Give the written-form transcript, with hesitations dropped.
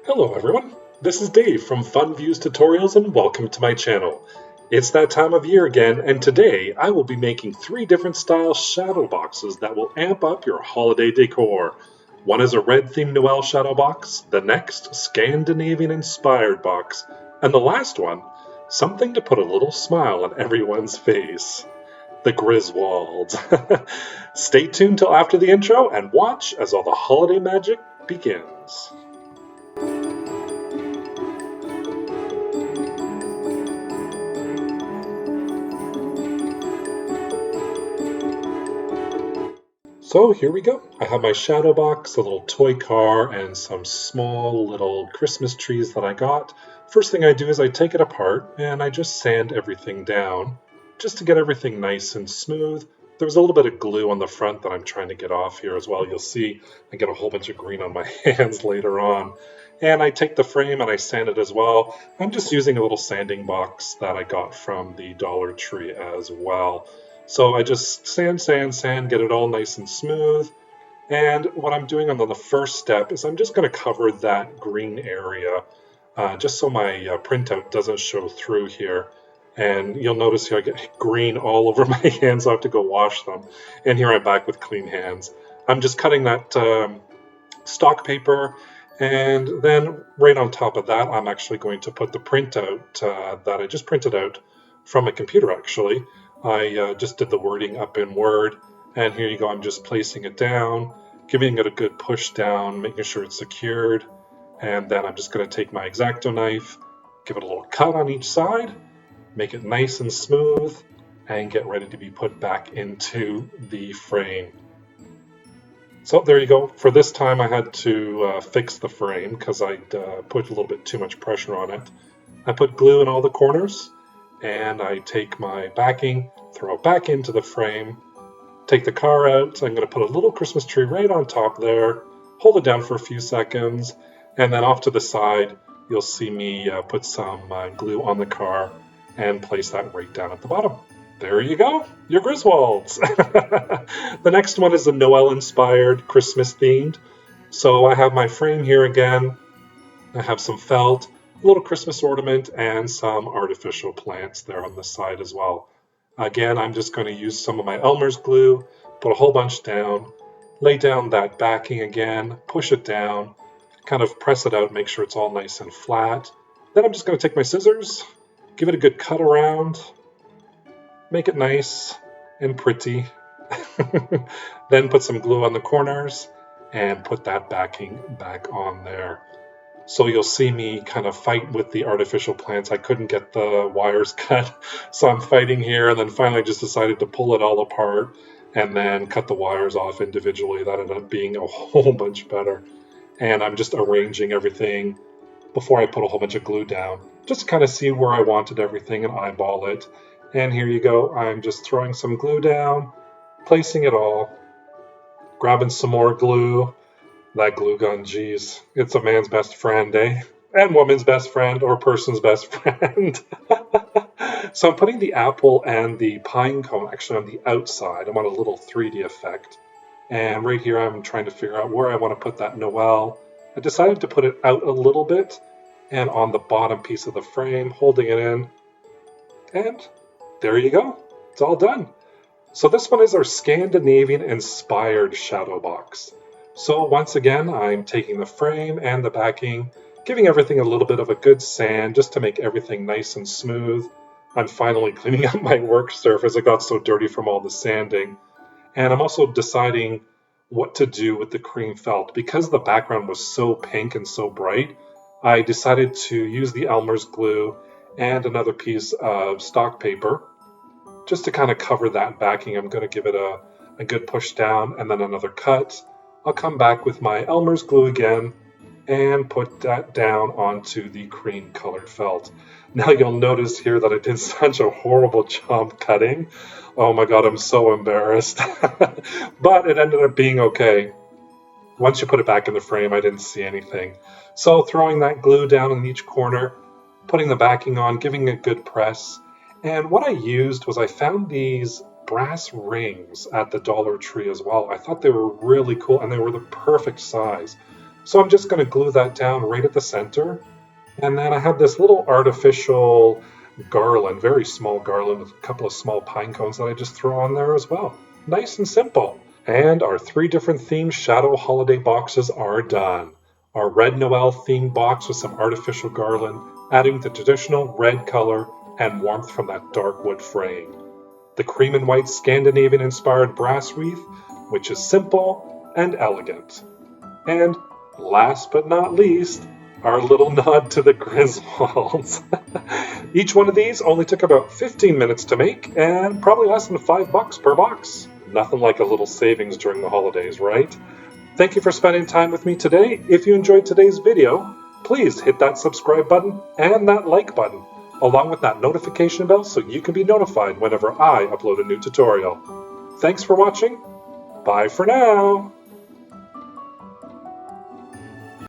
Hello everyone, this is Dave from Fun Views Tutorials and welcome to my channel. It's that time of year again, and today I will be making 3 different style shadow boxes that will amp up your holiday decor. One is a red themed Noelle shadow box, the next Scandinavian inspired box, and the last one, something to put a little smile on everyone's face. The Griswolds. Stay tuned till after the intro and watch as all the holiday magic begins. So here we go. I have my shadow box, a little toy car, and some small little Christmas trees that I got. First thing I do is I take it apart and I just sand everything down just to get everything nice and smooth. There was a little bit of glue on the front that I'm trying to get off here as well. You'll see I get a whole bunch of green on my hands later on. And I take the frame and I sand it as well. I'm just using a little sanding box that I got from the Dollar Tree as well. So I just sand, get it all nice and smooth. And what I'm doing on the first step is I'm just going to cover that green area just so my printout doesn't show through here. And you'll notice here I get green all over my hands, so I have to go wash them. And here I'm back with clean hands. I'm just cutting that stock paper, and then right on top of that I'm actually going to put the printout that I just printed out from a computer actually. I just did the wording up in Word, and here you go, I'm just placing it down, giving it a good push down, making sure it's secured, and then I'm just going to take my X-Acto knife, give it a little cut on each side, make it nice and smooth, and get ready to be put back into the frame. So there you go. For this time I had to fix the frame because I'd put a little bit too much pressure on it. I put glue in all the corners, and I take my backing, throw it back into the frame, take the car out. I'm going to put a little Christmas tree right on top there, hold it down for a few seconds, and then off to the side you'll see me put some glue on the car and place that right down at the bottom. There you go, your Griswolds. The next one is a Noelle inspired Christmas themed. So I have my frame here again, I have some felt, a little Christmas ornament, and some artificial plants there on the side as well. Again, I'm just going to use some of my Elmer's glue, put a whole bunch down, lay down that backing again, push it down, kind of press it out, make sure it's all nice and flat. Then I'm just going to take my scissors, give it a good cut around, make it nice and pretty. Then put some glue on the corners and put that backing back on there. So you'll see me kind of fight with the artificial plants. I couldn't get the wires cut, so I'm fighting here, and then finally just decided to pull it all apart and then cut the wires off individually. That ended up being a whole bunch better. And I'm just arranging everything before I put a whole bunch of glue down, just to kind of see where I wanted everything and eyeball it. And here you go, I'm just throwing some glue down, placing it all, grabbing some more glue. That glue gun, geez, it's a man's best friend, eh? And woman's best friend, or person's best friend. So I'm putting the apple and the pine cone actually on the outside. I want a little 3D effect. And right here I'm trying to figure out where I want to put that Noelle. I decided to put it out a little bit and on the bottom piece of the frame, holding it in. And there you go, it's all done. So this one is our Scandinavian inspired shadow box. So once again, I'm taking the frame and the backing, giving everything a little bit of a good sand just to make everything nice and smooth. I'm finally cleaning up my work surface. It got so dirty from all the sanding. And I'm also deciding what to do with the cream felt. Because the background was so pink and so bright, I decided to use the Elmer's glue and another piece of stock paper just to kind of cover that backing. I'm going to give it a good push down and then another cut. I'll come back with my Elmer's glue again and put that down onto the cream colored felt. Now you'll notice here that I did such a horrible job cutting. Oh my god, I'm so embarrassed. But it ended up being okay. Once you put it back in the frame, I didn't see anything. So throwing that glue down in each corner, putting the backing on, giving it a good press. And what I used was I found these brass rings at the Dollar Tree as well. I thought they were really cool and they were the perfect size. So I'm just going to glue that down right at the center. And then I have this little artificial garland, very small garland with a couple of small pine cones that I just throw on there as well. Nice and simple. And our 3 different themed shadow holiday boxes are done. Our red Noel themed box with some artificial garland, adding the traditional red color and warmth from that dark wood frame. The cream and white Scandinavian inspired brass wreath, which is simple and elegant. And last but not least, our little nod to the Griswolds. Each one of these only took about 15 minutes to make and probably less than $5 per box. Nothing like a little savings during the holidays, right? Thank you for spending time with me today. If you enjoyed today's video, please hit that subscribe button and that like button, along with that notification bell so you can be notified whenever I upload a new tutorial. Thanks for watching. Bye for now.